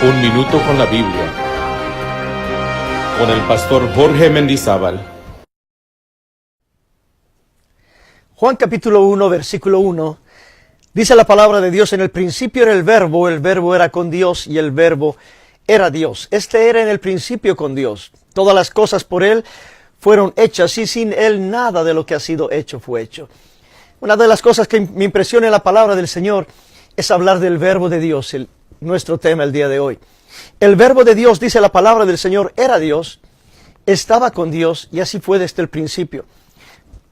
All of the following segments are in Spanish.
Un minuto con la Biblia, con el pastor Jorge Mendizábal. Juan capítulo 1, versículo 1, dice la palabra de Dios: en el principio era el verbo era con Dios y el verbo era Dios. Este era en el principio con Dios. Todas las cosas por Él fueron hechas y sin Él nada de lo que ha sido hecho fue hecho. Una de las cosas que me impresiona en la palabra del Señor es hablar del verbo de Dios, nuestro tema el día de hoy. El verbo de Dios, dice la palabra del Señor, era Dios, estaba con Dios y así fue desde el principio.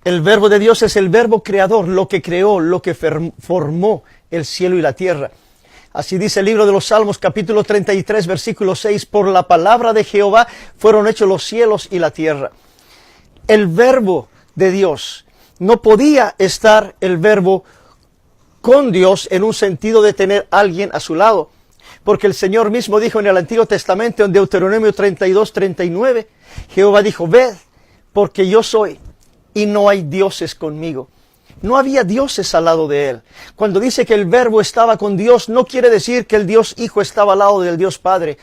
El verbo de Dios es el verbo creador, lo que creó, lo que formó el cielo y la tierra. Así dice el libro de los Salmos, capítulo 33, versículo 6, por la palabra de Jehová fueron hechos los cielos y la tierra. El verbo de Dios, no podía estar el verbo con Dios en un sentido de tener a alguien a su lado. Porque el Señor mismo dijo en el Antiguo Testamento, en Deuteronomio 32, 39, Jehová dijo: ved, porque yo soy, y no hay dioses conmigo. No había dioses al lado de Él. Cuando dice que el verbo estaba con Dios, no quiere decir que el Dios Hijo estaba al lado del Dios Padre.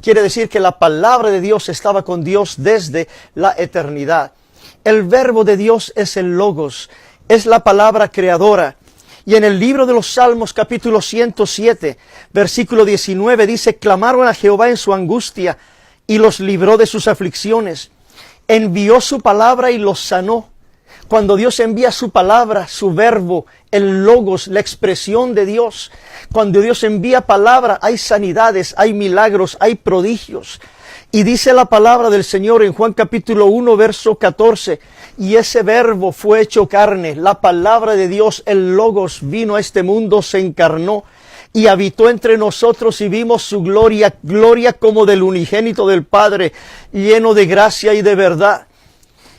Quiere decir que la palabra de Dios estaba con Dios desde la eternidad. El verbo de Dios es el Logos, es la palabra creadora. Y en el libro de los Salmos, capítulo 107, versículo 19, dice: clamaron a Jehová en su angustia y los libró de sus aflicciones. Envió su palabra y los sanó. Cuando Dios envía su palabra, su verbo, el Logos, la expresión de Dios, cuando Dios envía palabra, hay sanidades, hay milagros, hay prodigios. Y dice la palabra del Señor en Juan capítulo 1, verso 14, y ese verbo fue hecho carne, la palabra de Dios, el Logos, vino a este mundo, se encarnó y habitó entre nosotros y vimos su gloria, gloria como del unigénito del Padre, lleno de gracia y de verdad.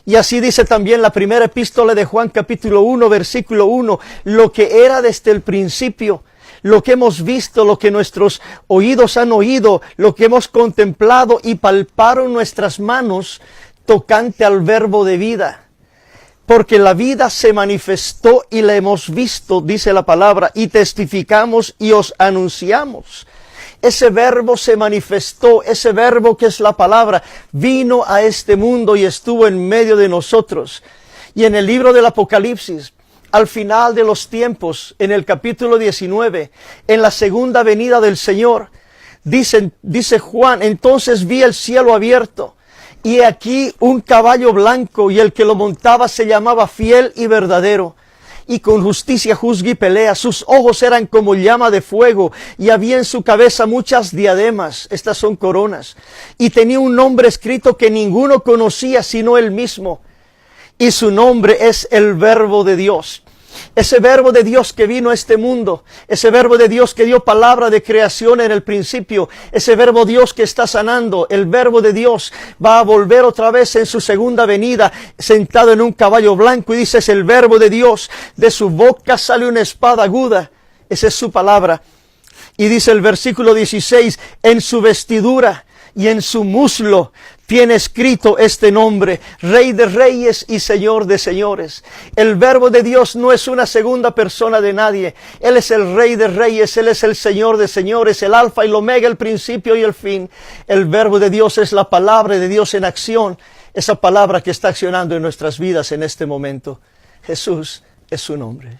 Y así dice también la primera epístola de Juan capítulo 1, versículo 1, lo que era desde el principio, lo que hemos visto, lo que nuestros oídos han oído, lo que hemos contemplado y palparon nuestras manos tocante al verbo de vida. Porque la vida se manifestó y la hemos visto, dice la palabra, y testificamos y os anunciamos. Ese verbo se manifestó, ese verbo que es la palabra, vino a este mundo y estuvo en medio de nosotros. Y en el libro del Apocalipsis, al final de los tiempos, en el capítulo 19, en la segunda venida del Señor, dice Juan: entonces vi el cielo abierto, y aquí un caballo blanco, y el que lo montaba se llamaba Fiel y Verdadero, y con justicia juzga y pelea. Sus ojos eran como llama de fuego, y había en su cabeza muchas diademas, estas son coronas, y tenía un nombre escrito que ninguno conocía sino él mismo. Y su nombre es el verbo de Dios. Ese verbo de Dios que vino a este mundo, ese verbo de Dios que dio palabra de creación en el principio, ese verbo Dios que está sanando, el verbo de Dios va a volver otra vez en su segunda venida, sentado en un caballo blanco, y dice: es el verbo de Dios, de su boca sale una espada aguda, esa es su palabra. Y dice el versículo 16, en su vestidura y en su muslo tiene escrito este nombre: Rey de Reyes y Señor de Señores. El verbo de Dios no es una segunda persona de nadie. Él es el Rey de Reyes, Él es el Señor de Señores, el Alfa y el Omega, el principio y el fin. El verbo de Dios es la palabra de Dios en acción, esa palabra que está accionando en nuestras vidas en este momento. Jesús es su nombre.